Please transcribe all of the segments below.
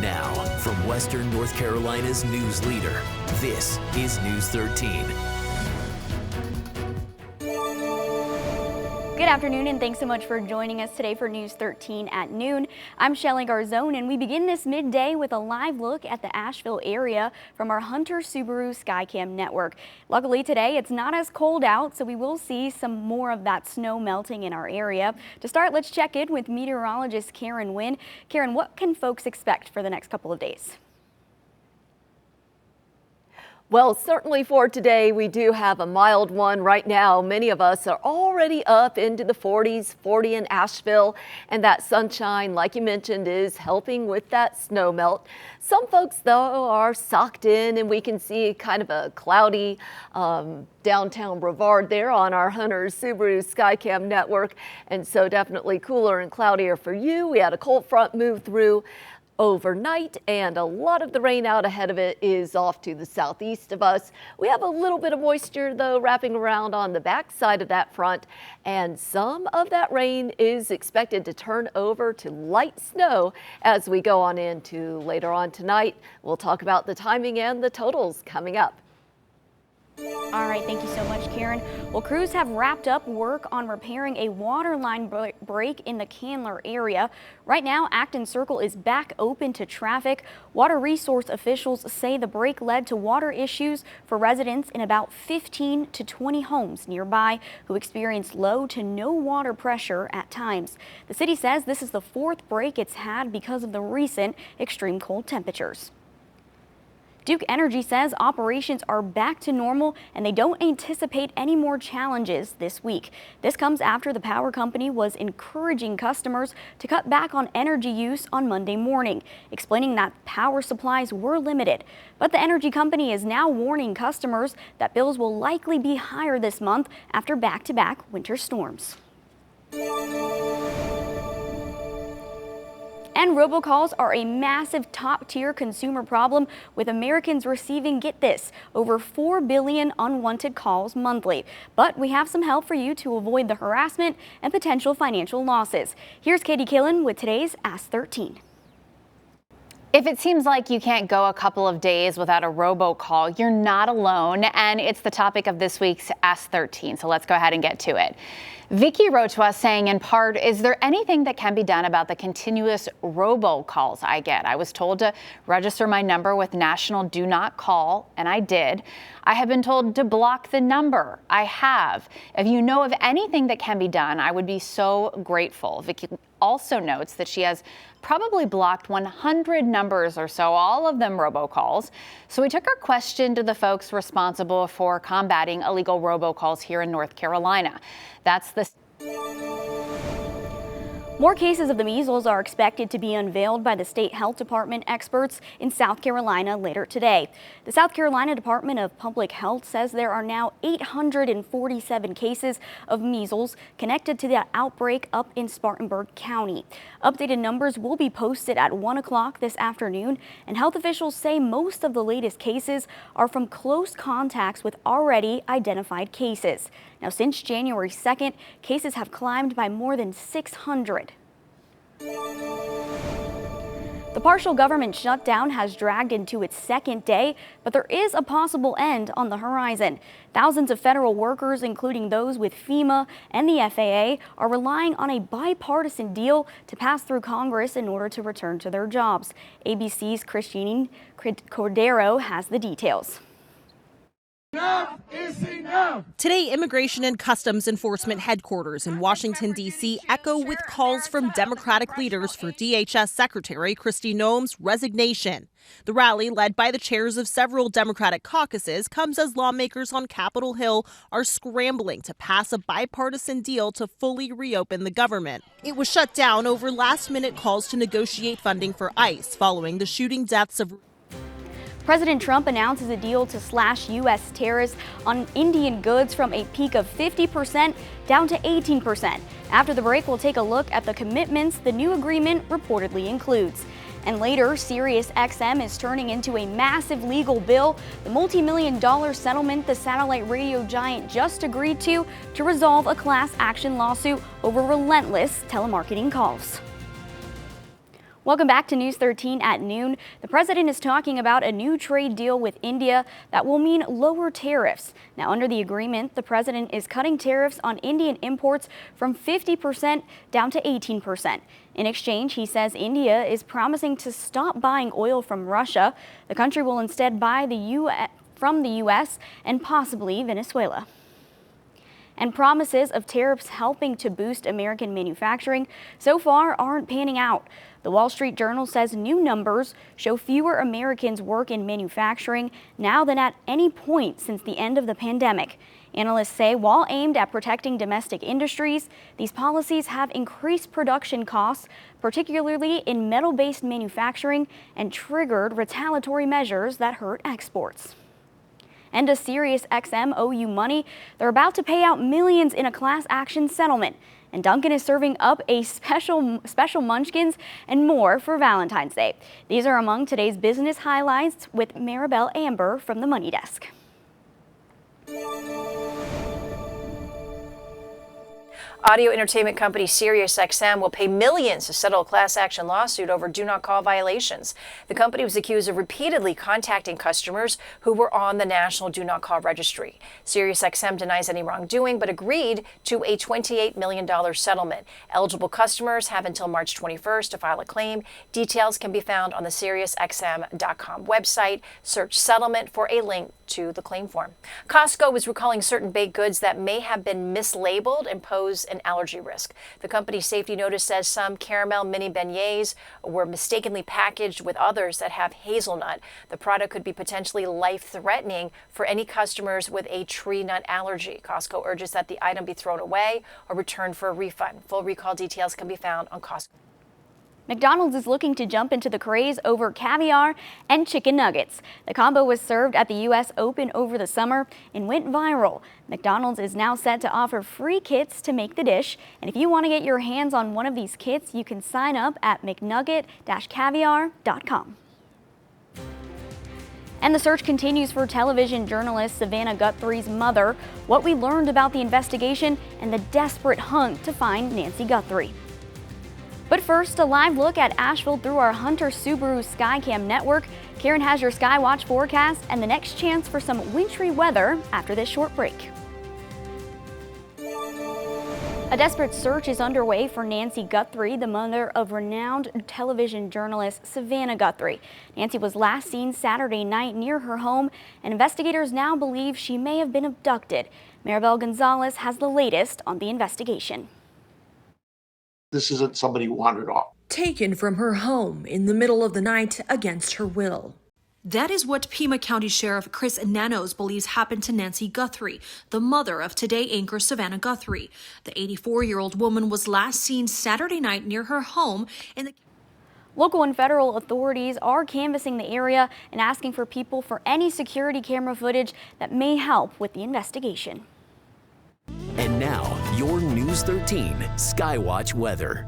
Now, from Western North Carolina's news leader, this is News 13. Good afternoon, and thanks so much for joining us today for News 13 at noon. I'm Shelly Garzone, and we begin this midday with a live look at the Asheville area from our Hunter Subaru Skycam network. Luckily today, it's not as cold out, so we will see some more of that snow melting in our area. To start, let's check in with meteorologist Karen Wynn. Karen, what can folks expect for the next couple of days? Well, certainly for today, we do have a mild one right now. Many of us are already up into the 40s, 40 in Asheville, and that sunshine, like you mentioned, is helping with that snow melt. Some folks, though, are socked in, and we can see kind of a cloudy downtown Brevard there on our Hunter Subaru Skycam network, and so definitely cooler and cloudier for you. We had a cold front move through overnight, and a lot of the rain out ahead of it is off to the southeast of us. We have a little bit of moisture, though, wrapping around on the back side of that front, and some of that rain is expected to turn over to light snow as we go on into later on tonight. We'll talk about the timing and the totals coming up. All right, thank you so much, Karen. Well, crews have wrapped up work on repairing a water line break in the Candler area. Right now, Acton Circle is back open to traffic. Water resource officials say the break led to water issues for residents in about 15 to 20 homes nearby who experienced low to no water pressure at times. The city says this is the fourth break it's had because of the recent extreme cold temperatures. Duke Energy says operations are back to normal and they don't anticipate any more challenges this week. This comes after the power company was encouraging customers to cut back on energy use on Monday morning, explaining that power supplies were limited. But the energy company is now warning customers that bills will likely be higher this month after back-to-back winter storms. And robocalls are a massive top-tier consumer problem, with Americans receiving, get this, over 4 billion unwanted calls monthly. But we have some help for you to avoid the harassment and potential financial losses. Here's Katie Killen with today's Ask 13. If it seems like you can't go a couple of days without a robocall, you're not alone, and it's the topic of this week's Ask 13, so let's go ahead and get to it. Vicky wrote to us saying, in part, is there anything that can be done about the continuous robocalls I get? I was told to register my number with National Do Not Call, and I did. I have been told to block the number. I have. If you know of anything that can be done, I would be so grateful. Vicky also notes that she has probably blocked 100 numbers or so, all of them robocalls. So we took our question to the folks responsible for combating illegal robocalls here in North Carolina. That's the... More cases of the measles are expected to be unveiled by the state health department experts in South Carolina later today. The South Carolina Department of Public Health says there are now 847 cases of measles connected to the outbreak up in Spartanburg County. Updated numbers will be posted at 1 o'clock this afternoon, and health officials say most of the latest cases are from close contacts with already identified cases. Now, since January 2nd, cases have climbed by more than 600. The partial government shutdown has dragged into its second day, but there is a possible end on the horizon. Thousands of federal workers, including those with FEMA and the FAA, are relying on a bipartisan deal to pass through Congress in order to return to their jobs. ABC's Christine Cordero has the details. Enough is enough. Today, Immigration and Customs Enforcement headquarters in Washington, D.C. echo with calls from Democratic leaders for DHS Secretary Kristi Noem's resignation. The rally, led by the chairs of several Democratic caucuses, comes as lawmakers on Capitol Hill are scrambling to pass a bipartisan deal to fully reopen the government. It was shut down over last-minute calls to negotiate funding for ICE following the shooting deaths of... President Trump announces a deal to slash U.S. tariffs on Indian goods from a peak of 50% down to 18%. After the break, we'll take a look at the commitments the new agreement reportedly includes. And later, SiriusXM is turning into a massive legal bill, the multi-million-dollar settlement the satellite radio giant just agreed to resolve a class action lawsuit over relentless telemarketing calls. Welcome back to News 13 at noon. The president is talking about a new trade deal with India that will mean lower tariffs. Now, under the agreement, the president is cutting tariffs on Indian imports from 50% down to 18%. In exchange, he says India is promising to stop buying oil from Russia. The country will instead buy from the U.S. and possibly Venezuela. And promises of tariffs helping to boost American manufacturing so far aren't panning out. The Wall Street Journal says new numbers show fewer Americans work in manufacturing now than at any point since the end of the pandemic. Analysts say while aimed at protecting domestic industries, these policies have increased production costs, particularly in metal-based manufacturing, and triggered retaliatory measures that hurt exports. And does SiriusXM owe you money? They're about to pay out millions in a class action settlement. And Dunkin' is serving up a special munchkins and more for Valentine's Day. These are among today's business highlights with Maribel Amber from the Money Desk. Audio entertainment company SiriusXM will pay millions to settle a class action lawsuit over do not call violations. The company was accused of repeatedly contacting customers who were on the national do not call registry. SiriusXM denies any wrongdoing but agreed to a $28 million settlement. Eligible customers have until March 21st to file a claim. Details can be found on the SiriusXM.com website. Search settlement for a link to the claim form. Costco is recalling certain baked goods that may have been mislabeled and pose an allergy risk. The company's safety notice says some caramel mini beignets were mistakenly packaged with others that have hazelnut. The product could be potentially life-threatening for any customers with a tree nut allergy. Costco urges that the item be thrown away or returned for a refund. Full recall details can be found on Costco. McDonald's is looking to jump into the craze over caviar and chicken nuggets. The combo was served at the U.S. Open over the summer and went viral. McDonald's is now set to offer free kits to make the dish. And if you want to get your hands on one of these kits, you can sign up at mcnugget-caviar.com. And the search continues for television journalist Savannah Guthrie's mother, what we learned about the investigation, and the desperate hunt to find Nancy Guthrie. But first, a live look at Asheville through our Hunter Subaru Skycam network. Karen has your Skywatch forecast and the next chance for some wintry weather after this short break. A desperate search is underway for Nancy Guthrie, the mother of renowned television journalist Savannah Guthrie. Nancy was last seen Saturday night near her home, and investigators now believe she may have been abducted. Maribel Gonzalez has the latest on the investigation. This isn't somebody who wandered off. Taken from her home in the middle of the night against her will. That is what Pima County Sheriff Chris Nanos believes happened to Nancy Guthrie, the mother of Today anchor Savannah Guthrie. The 84-year-old woman was last seen Saturday night near her home in the... Local and federal authorities are canvassing the area and asking for people for any security camera footage that may help with the investigation. And now, your News 13 Skywatch weather.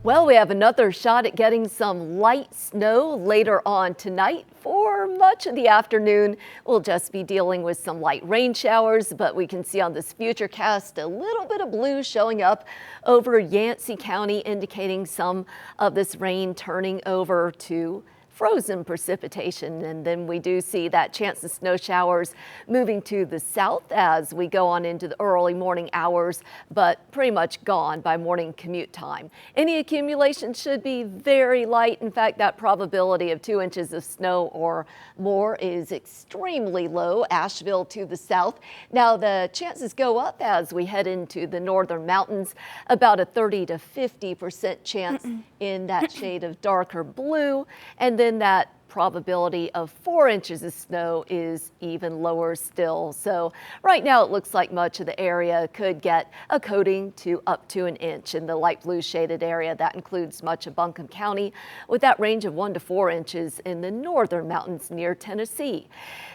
Well, we have another shot at getting some light snow later on tonight. For much of the afternoon, we'll just be dealing with some light rain showers, but we can see on this futurecast a little bit of blue showing up over Yancey County, indicating some of this rain turning over to frozen precipitation. And then we do see that chance of snow showers moving to the south as we go on into the early morning hours, but pretty much gone by morning commute time. Any accumulation should be very light. In fact, that probability of 2 inches of snow or more is extremely low. Asheville to the south. Now the chances go up as we head into the northern mountains, about a 30 to 50% chance in that shade of darker blue. And then that probability of 4 inches of snow is even lower still. So right now it looks like much of the area could get a coating to up to 1 inch in the light blue shaded area. That includes much of Buncombe County, with that range of 1 to 4 inches in the northern mountains near Tennessee.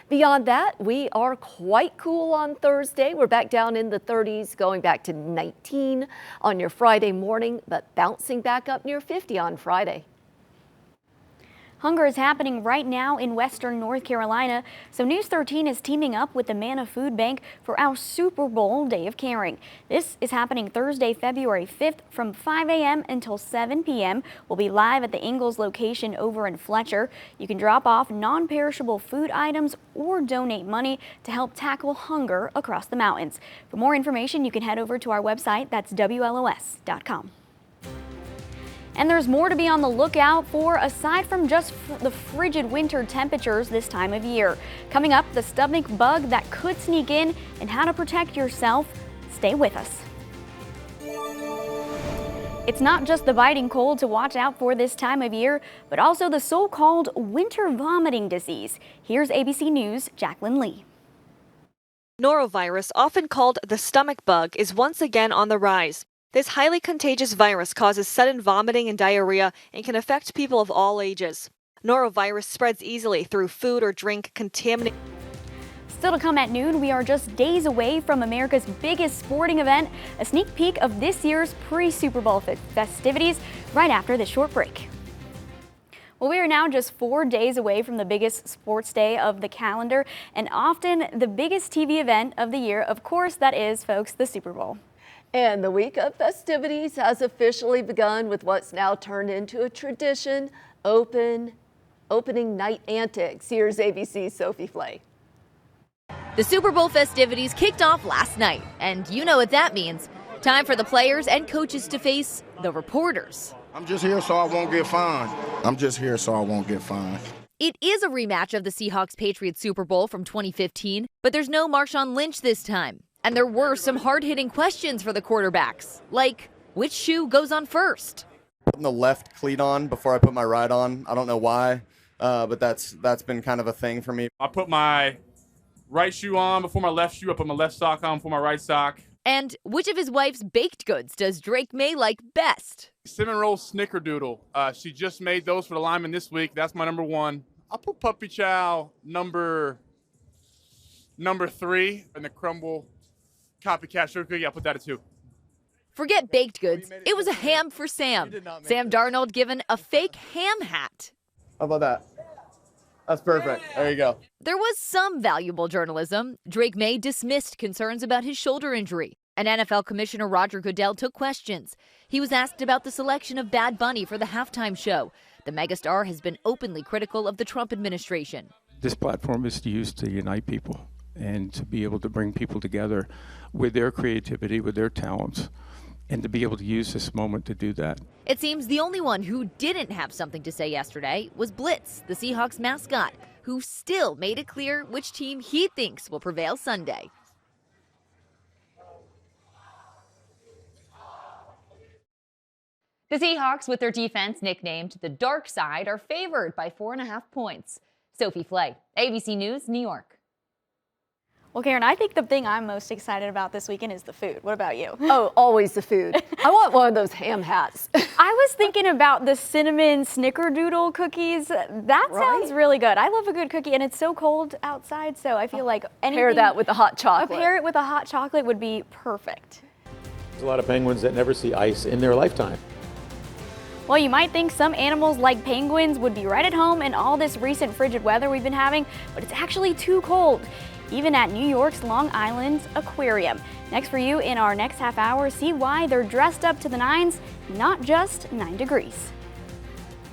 Beyond that, we are quite cool on Thursday. We're back down in the 30s, going back to 19 on your Friday morning, but bouncing back up near 50 on Friday. Hunger is happening right now in western North Carolina, so News 13 is teaming up with the Manna Food Bank for our Super Bowl Day of Caring. This is happening Thursday, February 5th from 5 a.m. until 7 p.m. We'll be live at the Ingalls location over in Fletcher. You can drop off non-perishable food items or donate money to help tackle hunger across the mountains. For more information, you can head over to our website. That's WLOS.com. And there's more to be on the lookout for aside from just the frigid winter temperatures this time of year. Coming up, the stomach bug that could sneak in and how to protect yourself. Stay with us. It's not just the biting cold to watch out for this time of year, but also the so-called winter vomiting disease. Here's ABC News' Jacqueline Lee. Norovirus, often called the stomach bug, is once again on the rise. This highly contagious virus causes sudden vomiting and diarrhea and can affect people of all ages. Norovirus spreads easily through food or drink contaminated. Still to come at noon, we are just days away from America's biggest sporting event, a sneak peek of this year's pre-Super Bowl festivities right after this short break. Well, we are now just 4 days away from the biggest sports day of the calendar and often the biggest TV event of the year. Of course, that is, folks, the Super Bowl. And the week of festivities has officially begun with what's now turned into a tradition, opening night antics. Here's ABC's Sophie Flay. The Super Bowl festivities kicked off last night, and you know what that means. Time for the players and coaches to face the reporters. I'm just here so I won't get fined. I'm just here so I won't get fined. It is a rematch of the Seahawks-Patriots Super Bowl from 2015, but there's no Marshawn Lynch this time. And there were some hard-hitting questions for the quarterbacks, like which shoe goes on first? Putting the left cleat on before I put my right on. I don't know why, but that's been kind of a thing for me. I put my right shoe on before my left shoe. I put my left sock on before my right sock. And which of his wife's baked goods does Drake May like best? Cinnamon roll snickerdoodle. She just made those for the lineman this week. That's my number one. I'll put puppy chow number 3 and the crumble copycat sugar cookie. I'll put that at 2. Forget baked goods. It was a ham for Sam. Sam Darnold given a fake ham hat. How about that? That's perfect. There you go. There was some valuable journalism. Drake May dismissed concerns about his shoulder injury. And NFL Commissioner Roger Goodell took questions. He was asked about the selection of Bad Bunny for the halftime show. The megastar has been openly critical of the Trump administration. This platform is used to unite people and to be able to bring people together with their creativity, with their talents, and to be able to use this moment to do that. It seems the only one who didn't have something to say yesterday was Blitz, the Seahawks mascot, who still made it clear which team he thinks will prevail Sunday. The Seahawks, with their defense nicknamed the Dark Side, are favored by 4.5 points. Sophie Flay, ABC News, New York. Well, Karen, I think the thing I'm most excited about this weekend is the food. What about you? Oh, always the food. I want one of those ham hats. I was thinking about the cinnamon snickerdoodle cookies. That sounds really good. I love a good cookie, and it's so cold outside, so I feel like anything. Pair that with a hot chocolate. Pair it with a hot chocolate would be perfect. There's a lot of penguins that never see ice in their lifetime. Well, you might think some animals like penguins would be right at home in all this recent frigid weather we've been having, but it's actually too cold, even at New York's Long Island Aquarium. Next for you in our next half hour, see why they're dressed up to the nines, not just 9 degrees.